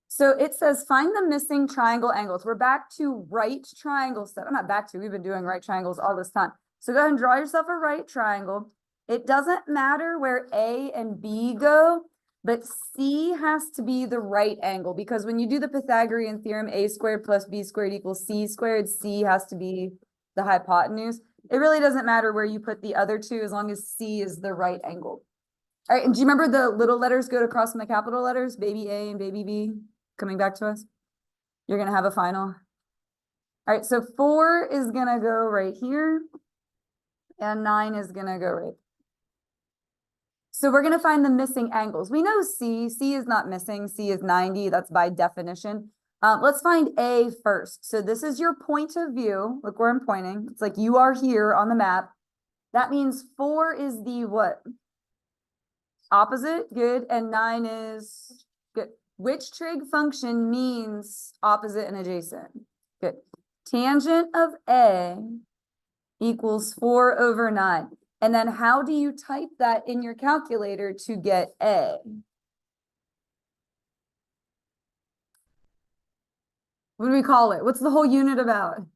So it says, find the missing triangle angles. We're back to right triangle stuff. I'm not back to, we've been doing right triangles all this time. So go ahead and draw yourself a right triangle. It doesn't matter where A and B go, but C has to be the right angle, because when you do the Pythagorean theorem, A squared plus B squared equals C squared, C has to be the hypotenuse. It really doesn't matter where you put the other two as long as C is the right angle. All right, and do you remember the little letters go across from the capital letters, baby A and baby B, coming back to us? You're gonna have a final. All right, so 4 is gonna go right here, and 9 is gonna go right. So we're gonna find the missing angles. We know C is not missing, C is 90, that's by definition. Let's find A first. So this is your point of view. Look where I'm pointing. It's like you are here on the map. That means 4 is the what? Opposite, good, and 9 is good. Which trig function means opposite and adjacent? Good. Tangent of A equals 4 over 9. And then how do you type that in your calculator to get A? What do we call it? What's the whole unit about?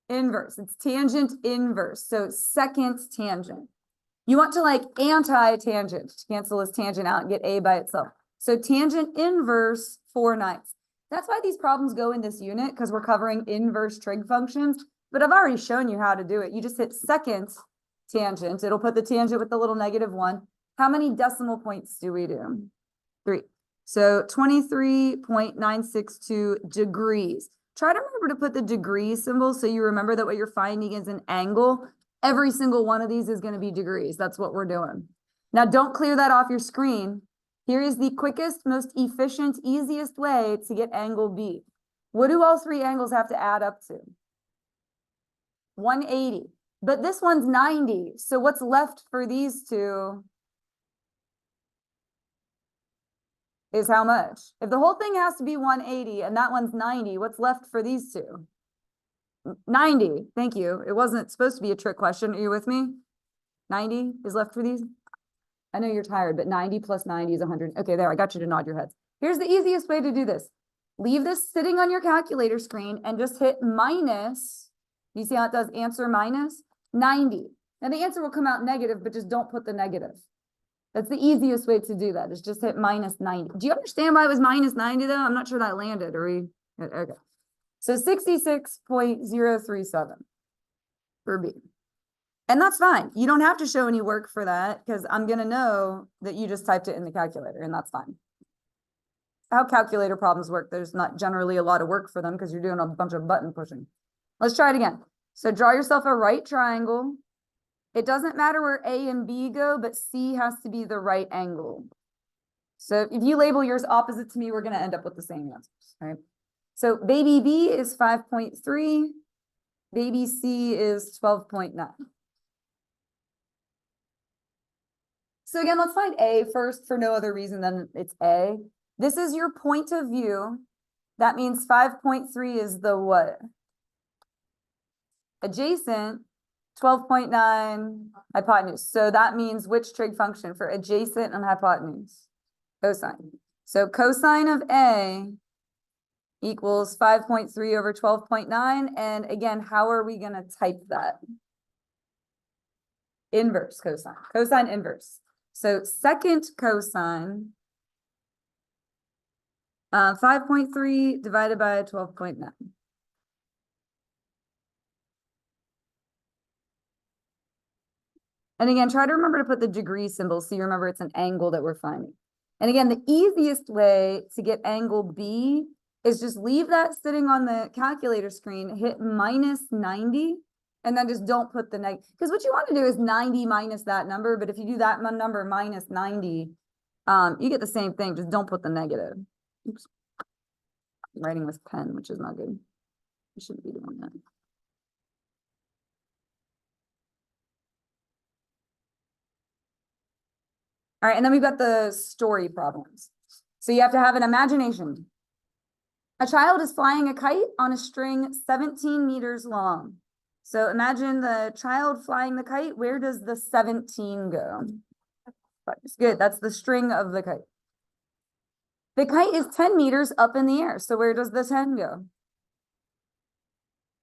Inverse. It's tangent inverse. So second tangent. You want to like anti-tangent to cancel this tangent out and get A by itself. So tangent inverse 4/9. That's why these problems go in this unit, because we're covering inverse trig functions. But I've already shown you how to do it. You just hit second tangent. It'll put the tangent with the little -1. How many decimal points do we do? 3. So 23.962 degrees. Try to remember to put the degree symbol so you remember that what you're finding is an angle. Every single one of these is going to be degrees. That's what we're doing. Now, don't clear that off your screen. Here is the quickest, most efficient, easiest way to get angle B. What do all 3 angles have to add up to? 180. But this one's 90. So what's left for these two is how much? If the whole thing has to be 180 and that one's 90, what's left for these two? 90. Thank you. It wasn't supposed to be a trick question. Are you with me? 90 is left for these. I know you're tired, but 90 plus 90 is 100. Okay, there, I got you to nod your heads. Here's the easiest way to do this. Leave this sitting on your calculator screen and just hit minus. You see how it does answer minus? 90. Now the answer will come out negative, but just don't put the negative. That's the easiest way to do that, is just hit minus 90. Do you understand why it was minus 90 though? I'm not sure that landed. Are we? Okay. So 66.037 for B. And that's fine. You don't have to show any work for that, because I'm going to know that you just typed it in the calculator, and that's fine. How calculator problems work, there's not generally a lot of work for them because you're doing a bunch of button pushing. Let's try it again. So draw yourself a right triangle. It doesn't matter where A and B go, but C has to be the right angle. So if you label yours opposite to me, we're going to end up with the same answers, right? So baby B is 5.3. Baby C is 12.9. So again, let's find A first for no other reason than it's A. This is your point of view. That means 5.3 is the what? Adjacent. 12.9 hypotenuse. So that means which trig function for adjacent and hypotenuse? Cosine. So cosine of A equals 5.3 over 12.9. And again, how are we going to type that? Inverse cosine. Cosine inverse. So second cosine, 5.3 divided by 12.9. And again, try to remember to put the degree symbol so you remember it's an angle that we're finding. And again, the easiest way to get angle B is just leave that sitting on the calculator screen, hit minus 90, and then just don't put the negative. Because what you want to do is 90 minus that number. But if you do that number minus 90, you get the same thing. Just don't put the negative. Oops. I'm writing with pen, which is not good. You shouldn't be doing that. All right, and then we've got the story problems. So you have to have an imagination. A child is flying a kite on a string 17 meters long. So imagine the child flying the kite. Where does the 17 go? Good, that's the string of the kite. The kite is 10 meters up in the air. So where does the 10 go?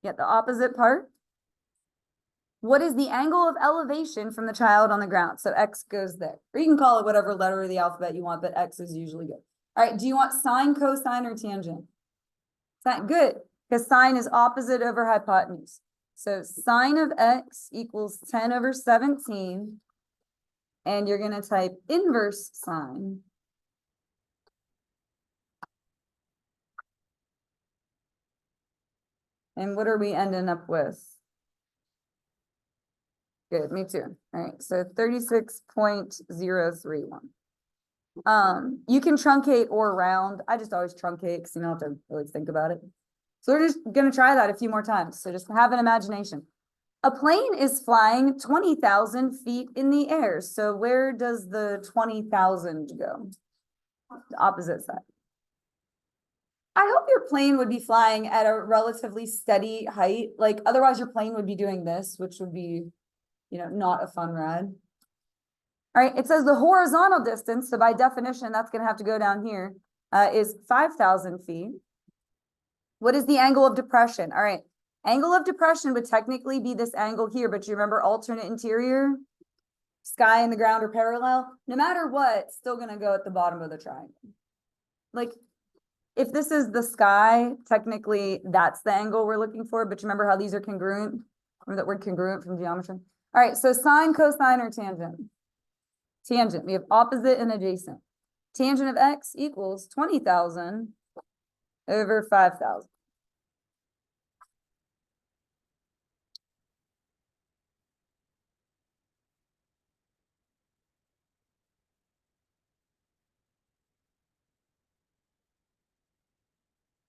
Yeah, the opposite part. What is the angle of elevation from the child on the ground? So X goes there. Or you can call it whatever letter of the alphabet you want, but X is usually good. All right, do you want sine, cosine, or tangent? Sine, good, because sine is opposite over hypotenuse. So sine of X equals 10 over 17. And you're going to type inverse sine. And what are we ending up with? Good, me too. All right, so 36.031. You can truncate or round. I just always truncate because you don't have to really think about it. So we're just gonna try that a few more times. So just have an imagination. A plane is flying 20,000 feet in the air. So where does the 20,000 go? The opposite side. I hope your plane would be flying at a relatively steady height. Like otherwise your plane would be doing this, which would be, not a fun ride. All right, it says the horizontal distance, so by definition, that's going to have to go down here, is 5,000 feet. What is the angle of depression? All right, angle of depression would technically be this angle here, but you remember alternate interior? Sky and the ground are parallel. No matter what, it's still going to go at the bottom of the triangle. Like, if this is the sky, technically, that's the angle we're looking for, but you remember how these are congruent? Remember that word congruent from geometry? All right, so sine, cosine, or tangent? Tangent, we have opposite and adjacent. Tangent of X equals 20,000 over 5,000.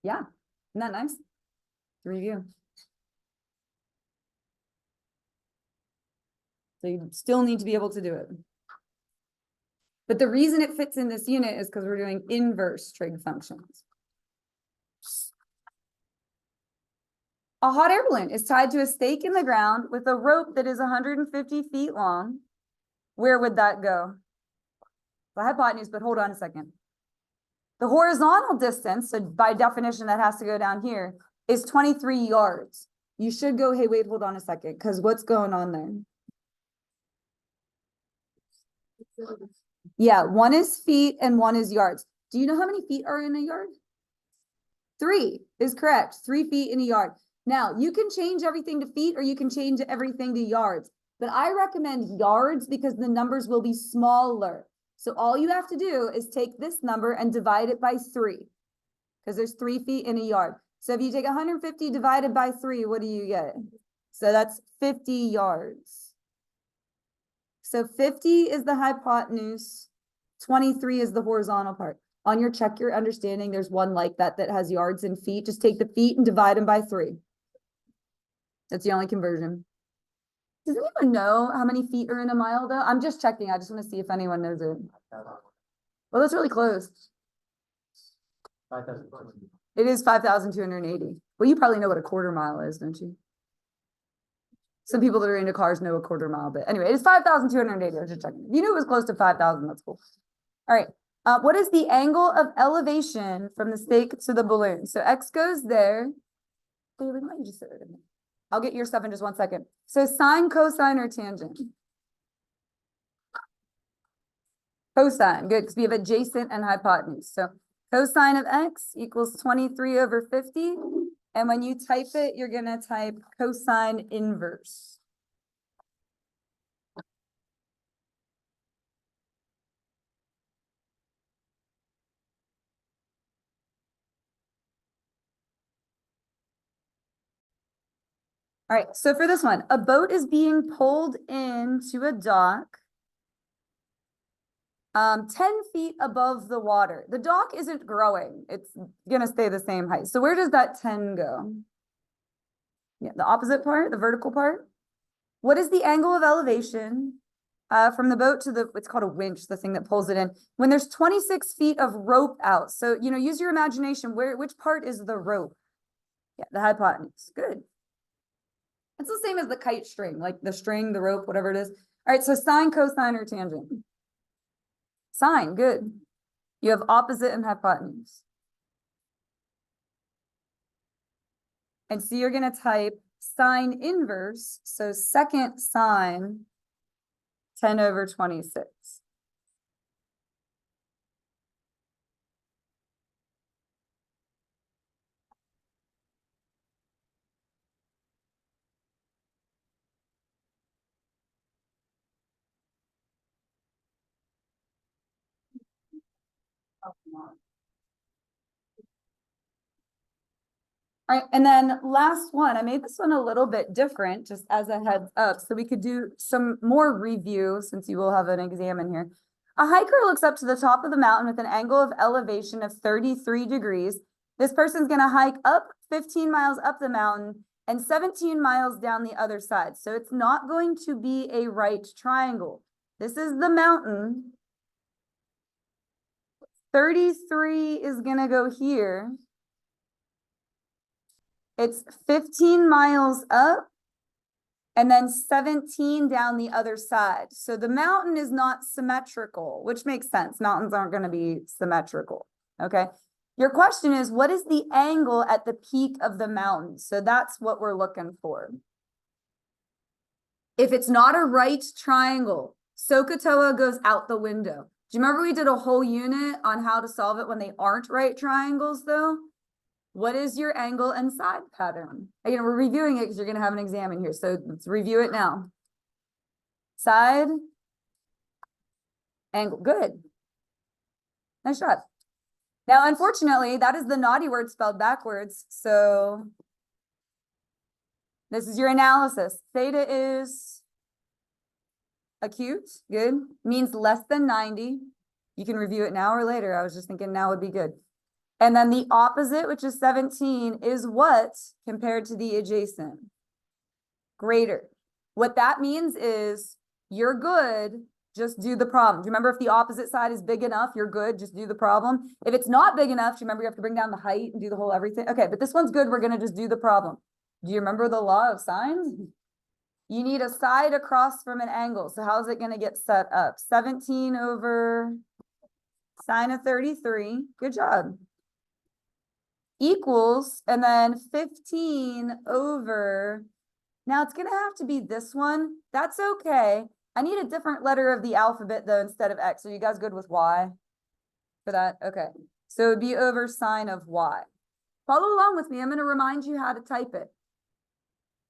Yeah, isn't that nice? To review. So you still need to be able to do it. But the reason it fits in this unit is because we're doing inverse trig functions. A hot air balloon is tied to a stake in the ground with a rope that is 150 feet long. Where would that go? The hypotenuse, but hold on a second. The horizontal distance, so by definition, that has to go down here, is 23 yards. You should go, hey, wait, hold on a second, because what's going on there? Yeah, one is feet and one is yards. Do you know how many feet are in a yard? 3 is correct. 3 feet in a yard. Now, you can change everything to feet or you can change everything to yards, but I recommend yards because the numbers will be smaller. So all you have to do is take this number and divide it by 3 because there's 3 feet in a yard. So if you take 150 divided by 3, what do you get? So that's 50 yards. So 50 is the hypotenuse, 23 is the horizontal part. On your check your understanding, there's one like that has yards and feet. Just take the feet and divide them by 3. That's the only conversion. Does anyone know how many feet are in a mile though? I'm just checking. I just want to see if anyone knows it. Well, that's really close. 5,000. It is 5,280. Well, you probably know what a quarter mile is, don't you? Some people that are into cars know a quarter mile, but anyway, it's 5,280. I was just checking. If you knew it was close to 5,000, that's cool. All right. What is the angle of elevation from the stake to the balloon? So X goes there. Why don't you just sit right in there? I'll get your stuff in just 1 second. So sine, cosine, or tangent? Cosine, good, because we have adjacent and hypotenuse. So cosine of X equals 23 over 50. And when you type it, you're going to type cosine inverse. All right, so for this one, a boat is being pulled into a dock 10 feet above the water. The dock isn't growing. It's going to stay the same height. So where does that 10 go? Yeah, the opposite part, the vertical part. What is the angle of elevation from the boat to it's called a winch, the thing that pulls it in, when there's 26 feet of rope out? So, use your imagination. Which part is the rope? Yeah, the hypotenuse. Good. It's the same as the kite string, like the string, the rope, whatever it is. All right, so sine, cosine, or tangent? Sine, good. You have opposite and hypotenuse. And so you're gonna type sine inverse, so second sine 10/26. All right, and then last one, I made this one a little bit different, just as a heads up, so we could do some more review since you will have an exam in here. A hiker looks up to the top of the mountain with an angle of elevation of 33 degrees. This person's gonna hike up 15 miles up the mountain and 17 miles down the other side. So it's not going to be a right triangle. This is the mountain. 33 is gonna go here. It's 15 miles up and then 17 down the other side. So the mountain is not symmetrical, which makes sense. Mountains aren't going to be symmetrical. Okay. Your question is, what is the angle at the peak of the mountain? So that's what we're looking for. If it's not a right triangle, SOHCAHTOA goes out the window. Do you remember we did a whole unit on how to solve it when they aren't right triangles though? What is your angle and side pattern? Again, we're reviewing it because you're going to have an exam in here. So let's review it now. Side, angle, good. Nice job. Now, unfortunately, that is the naughty word spelled backwards. So this is your analysis. Theta is acute, good. Means less than 90. You can review it now or later. I was just thinking now would be good. And then the opposite, which is 17, is what compared to the adjacent? Greater. What that means is you're good, just do the problem. Do you remember if the opposite side is big enough, you're good, just do the problem? If it's not big enough, do you remember you have to bring down the height and do the whole everything? Okay, but this one's good, we're going to just do the problem. Do you remember the law of sines? You need a side across from an angle. So how's it going to get set up? 17 over sine of 33. Good job. Equals, and then 15 over, now it's gonna have to be this one. That's okay. I need a different letter of the alphabet though instead of X. Are you guys good with Y for that? Okay. So it would be over sine of Y. Follow along with me. I'm gonna remind you how to type it.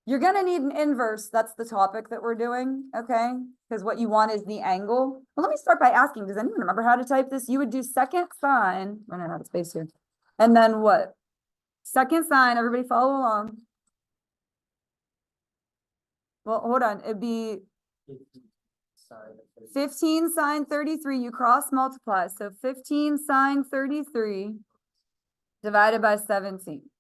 You're gonna need an inverse. That's the topic that we're doing, okay? Because what you want is the angle. Well, let me start by asking, does anyone remember how to type this? You would do second sine, running out of space here. And then what? Second sine, everybody follow along. Well, hold on, it'd be 15 sine 33, you cross multiply. So 15 sine 33 divided by 17.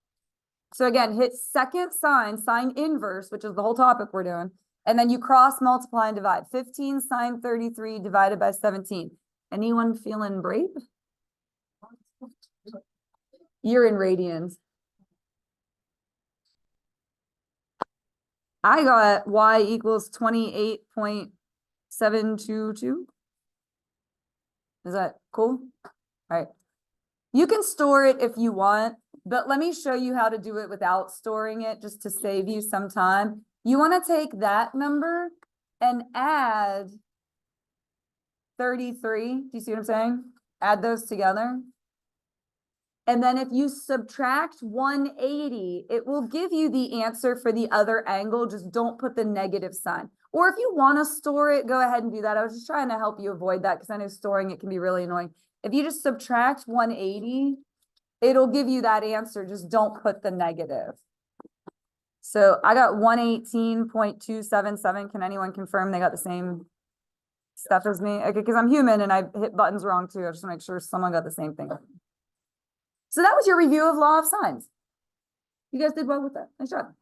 So again, hit second sine, sine inverse, which is the whole topic we're doing. And then you cross multiply and divide. 15 sine 33 divided by 17. Anyone feeling brave? You're in radians. I got y equals 28.722. Is that cool? All right. You can store it if you want, but let me show you how to do it without storing it just to save you some time. You want to take that number and add 33. Do you see what I'm saying? Add those together. And then if you subtract 180, it will give you the answer for the other angle. Just don't put the negative sign. Or if you want to store it, go ahead and do that. I was just trying to help you avoid that because I know storing it can be really annoying. If you just subtract 180, it'll give you that answer. Just don't put the negative. So I got 118.277. Can anyone confirm they got the same stuff as me? Okay, because I'm human and I hit buttons wrong too. I just want to make sure someone got the same thing. So that was your review of law of sines. You guys did well with that. Nice job.